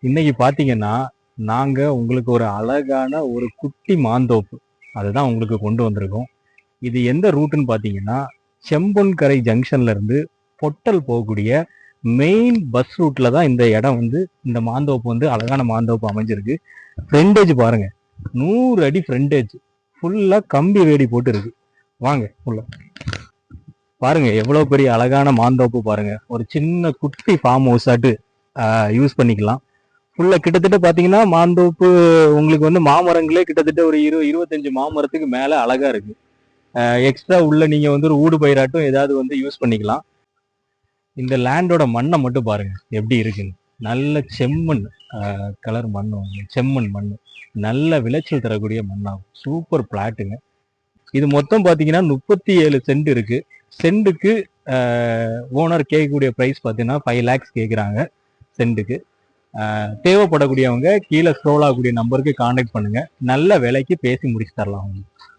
இன்னைக்கு பாத்தீங்கன்னா நாங்க உங்களுக்கு ஒரு அழகான ஒரு குட்டி மாந்தோப்பு அதுதான் உங்களுக்கு கொண்டு வந்திருக்கோம். இது எந்த ரூட்டுன்னு பாத்தீங்கன்னா செம்பொன்கரை ஜங்ஷன்ல இருந்து பொட்டல் போகக்கூடிய மெயின் பஸ் ரூட்ல தான் இந்த இடம் வந்து இந்த மாந்தோப்பு வந்து அழகான மாந்தோப்பு அமைஞ்சிருக்கு. ஃப்ரண்டேஜ் பாருங்க, 100 அடி ஃப்ரண்டேஜ், ஃபுல்லா கம்பி வேலி போட்டு இருக்கு. வாங்க உள்ள பாருங்க, எவ்வளவு பெரிய அழகான மாந்தோப்பு பாருங்க. ஒரு சின்ன குட்டி ஃபார்ம் ஹவுஸ் ஆட்டு யூஸ் பண்ணிக்கலாம். ஃபுல்லா கிட்டத்தட்ட பாத்தீங்கன்னா மாந்தோப்பு உங்களுக்கு வந்து மாமரங்களே கிட்டத்தட்ட ஒரு 25 மாமரத்துக்கு மேல அழகா இருக்கு. எக்ஸ்ட்ரா உள்ள நீங்க வந்து ஒரு ஊடு பயிராட்டும் ஏதாவது வந்து யூஸ் பண்ணிக்கலாம். இந்த லேண்டோட மண்ணை மட்டும் பாருங்க எப்படி இருக்குன்னு. நல்ல செம்மண் கலர் மண், செம்மண் மண், நல்ல விளைச்சல் தரக்கூடிய மண்ணாகும். சூப்பர் பிளாட்டுங்க. இது மொத்தம் பாத்தீங்கன்னா 37 சென்ட் இருக்கு. சென்ட்டுக்கு ஓனர் கேட்கக்கூடிய பிரைஸ் பார்த்தீங்கன்னா 5 lakhs கேட்குறாங்க சென்ட்டுக்கு. தேவைப்படக்கூடியவங்க கீழே ஸ்க்ரோல் ஆகக்கூடிய நம்பருக்கு கான்டாக்ட் பண்ணுங்க. நல்ல விலைக்கு பேசி முடிச்சு தரலாம் உங்களுக்கு.